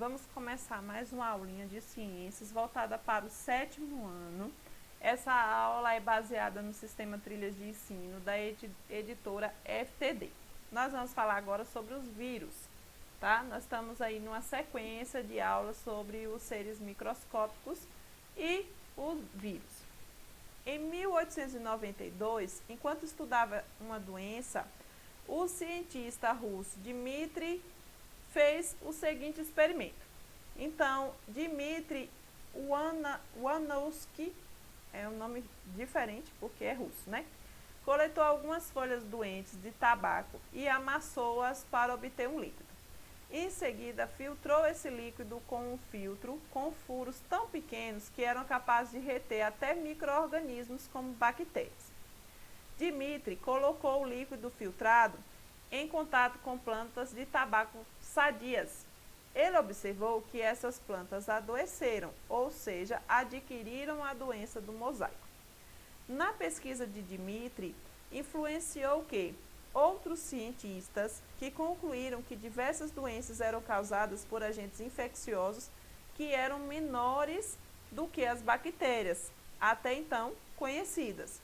Vamos começar mais uma aulinha de ciências voltada para o 7º ano. Essa aula é baseada no sistema Trilhas de Ensino da editora FTD. Nós vamos falar agora sobre os vírus, tá? Nós estamos aí numa sequência de aulas sobre os seres microscópicos e os vírus. Em 1892, enquanto estudava uma doença, o cientista russo Dmitry fez o seguinte experimento. Então, Dmitry Wanowski, é um nome diferente porque é russo, né? Coletou algumas folhas doentes de tabaco e amassou-as para obter um líquido. Em seguida, filtrou esse líquido com um filtro com furos tão pequenos que eram capazes de reter até micro-organismos como bactérias. Dmitry colocou o líquido filtrado em contato com plantas de tabaco sadias. Ele observou que essas plantas adoeceram, ou seja, adquiriram a doença do mosaico. Na pesquisa de Dmitry, influenciou que outros cientistas que concluíram que diversas doenças eram causadas por agentes infecciosos que eram menores do que as bactérias, até então conhecidas.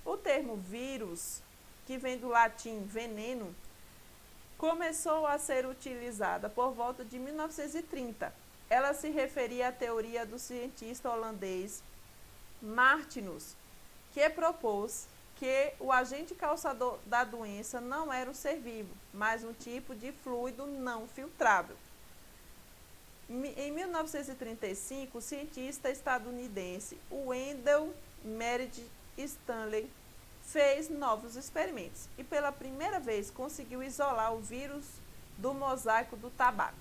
O termo vírus, que vem do latim veneno, começou a ser utilizada por volta de 1930. Ela se referia à teoria do cientista holandês Martinus, que propôs que o agente causador da doença não era um ser vivo, mas um tipo de fluido não filtrável. Em 1935, o cientista estadunidense Wendell Meredith Stanley fez novos experimentos e pela primeira vez conseguiu isolar o vírus do mosaico do tabaco.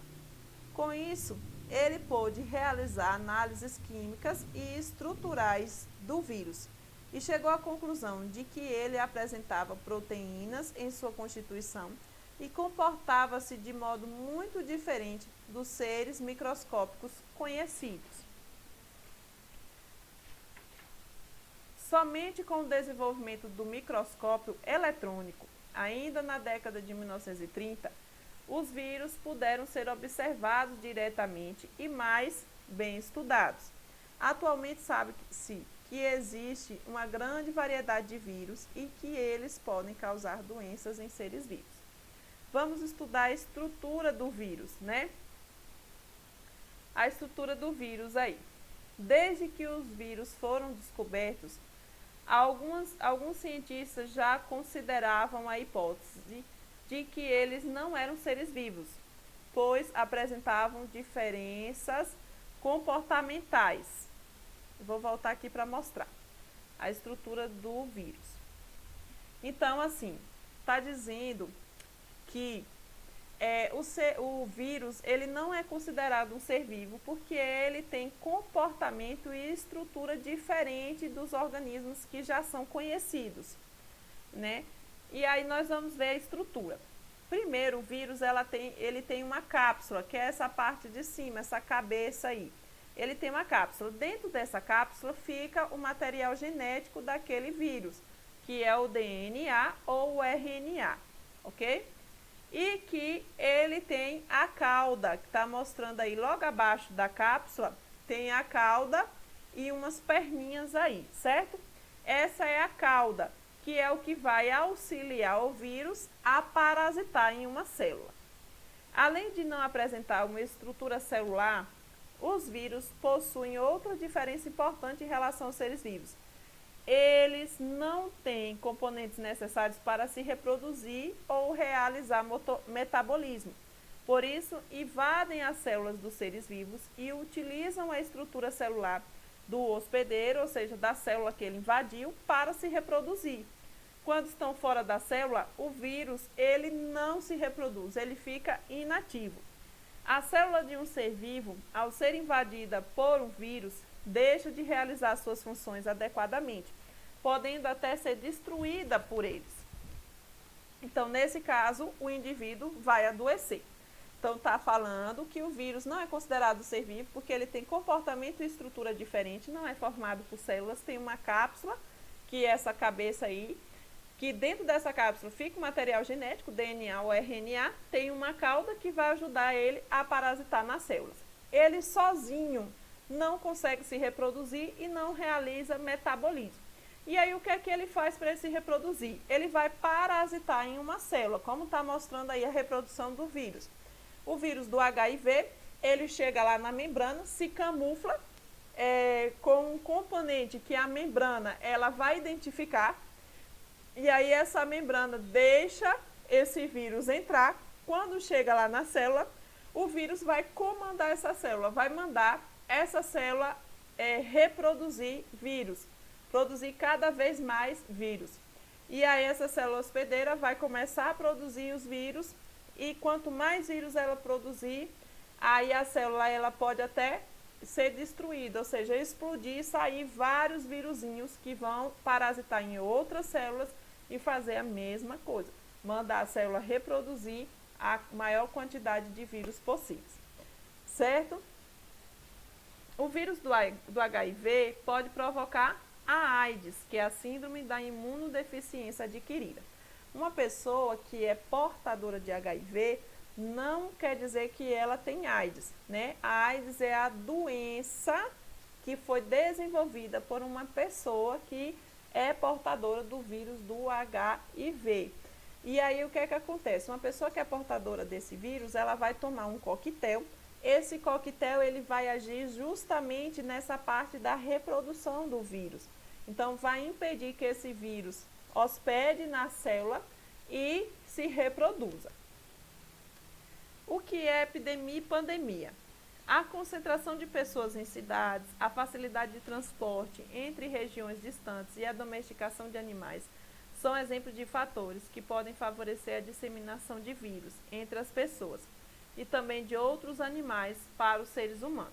Com isso, ele pôde realizar análises químicas e estruturais do vírus e chegou à conclusão de que ele apresentava proteínas em sua constituição e comportava-se de modo muito diferente dos seres microscópicos conhecidos. Somente com o desenvolvimento do microscópio eletrônico, ainda na década de 1930, os vírus puderam ser observados diretamente e mais bem estudados. Atualmente sabe-se que existe uma grande variedade de vírus e que eles podem causar doenças em seres vivos. Vamos estudar a estrutura do vírus, né? A estrutura do vírus aí. Desde que os vírus foram descobertos, alguns cientistas já consideravam a hipótese de que eles não eram seres vivos, pois apresentavam diferenças comportamentais. Eu vou voltar aqui para mostrar a estrutura do vírus. Então, assim, está dizendo que o vírus ele não é considerado um ser vivo porque ele tem comportamento e estrutura diferente dos organismos que já são conhecidos, né? E aí nós vamos ver a estrutura. Primeiro, o vírus ele tem uma cápsula, que é essa parte de cima, essa cabeça aí. Ele tem uma cápsula. Dentro dessa cápsula fica o material genético daquele vírus, que é o DNA ou o RNA, ok? E que ele tem a cauda, que está mostrando aí logo abaixo da cápsula, tem a cauda e umas perninhas aí, certo? Essa é a cauda, que é o que vai auxiliar o vírus a parasitar em uma célula. Além de não apresentar uma estrutura celular, os vírus possuem outra diferença importante em relação aos seres vivos. Eles não têm componentes necessários para se reproduzir ou realizar metabolismo. Por isso, invadem as células dos seres vivos e utilizam a estrutura celular do hospedeiro, ou seja, da célula que ele invadiu, para se reproduzir. Quando estão fora da célula, o vírus ele não se reproduz, ele fica inativo. A célula de um ser vivo, ao ser invadida por um vírus, deixa de realizar suas funções adequadamente, podendo até ser destruída por eles. Então, nesse caso, o indivíduo vai adoecer. Então, está falando que o vírus não é considerado ser vivo porque ele tem comportamento e estrutura diferente, não é formado por células, tem uma cápsula, que é essa cabeça aí, que dentro dessa cápsula fica o material genético, DNA ou RNA, tem uma cauda que vai ajudar ele a parasitar nas células. Ele sozinho não consegue se reproduzir e não realiza metabolismo. E aí o que é que ele faz para ele se reproduzir? Ele vai parasitar em uma célula, como está mostrando aí a reprodução do vírus. O vírus do HIV, ele chega lá na membrana, se camufla com um componente que a membrana ela vai identificar, e aí essa membrana deixa esse vírus entrar. Quando chega lá na célula, o vírus vai comandar essa célula, vai mandar essa célula reproduzir vírus, produzir cada vez mais vírus. E aí essa célula hospedeira vai começar a produzir os vírus, e quanto mais vírus ela produzir, aí a célula ela pode até ser destruída, ou seja, explodir e sair vários vírusinhos que vão parasitar em outras células e fazer a mesma coisa, mandar a célula reproduzir a maior quantidade de vírus possíveis, certo? O vírus do HIV pode provocar a AIDS, que é a síndrome da imunodeficiência adquirida. Uma pessoa que é portadora de HIV não quer dizer que ela tem AIDS, né? A AIDS é a doença que foi desenvolvida por uma pessoa que é portadora do vírus do HIV. E aí o que é que acontece? Uma pessoa que é portadora desse vírus, ela vai tomar um coquetel. Esse coquetel ele vai agir justamente nessa parte da reprodução do vírus. Então vai impedir que esse vírus hospede na célula e se reproduza. O que é epidemia e pandemia? A concentração de pessoas em cidades, a facilidade de transporte entre regiões distantes e a domesticação de animais são exemplos de fatores que podem favorecer a disseminação de vírus entre as pessoas e também de outros animais para os seres humanos.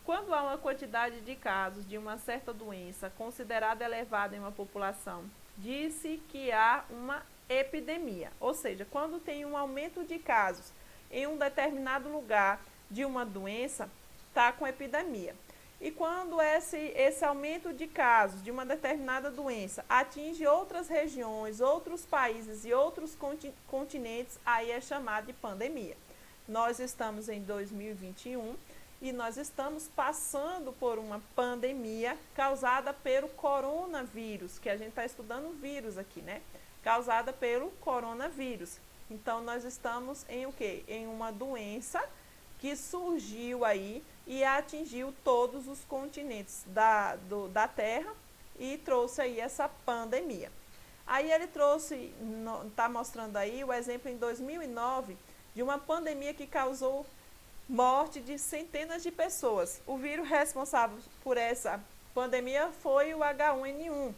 Quando há uma quantidade de casos de uma certa doença considerada elevada em uma população, diz-se que há uma epidemia, ou seja, quando tem um aumento de casos em um determinado lugar de uma doença, está com epidemia. E quando esse aumento de casos de uma determinada doença atinge outras regiões, outros países e outros continentes, aí é chamado de pandemia. Nós estamos em 2021 e nós estamos passando por uma pandemia causada pelo coronavírus, que a gente está estudando vírus aqui, né? Causada pelo coronavírus. Então, nós estamos em o quê? Em uma doença que surgiu aí e atingiu todos os continentes da Terra e trouxe aí essa pandemia. Aí ele trouxe, está mostrando aí o exemplo em 2009 de uma pandemia que causou morte de centenas de pessoas. O vírus responsável por essa pandemia foi o H1N1,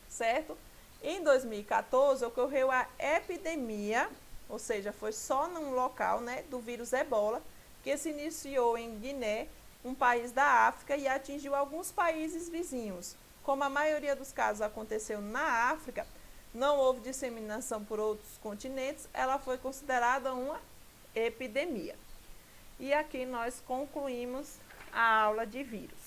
certo? Em 2014 ocorreu a epidemia, ou seja, foi só num local, né, do vírus Ebola, que se iniciou em Guiné, um país da África, e atingiu alguns países vizinhos. Como a maioria dos casos aconteceu na África, não houve disseminação por outros continentes, ela foi considerada uma epidemia. E aqui nós concluímos a aula de vírus.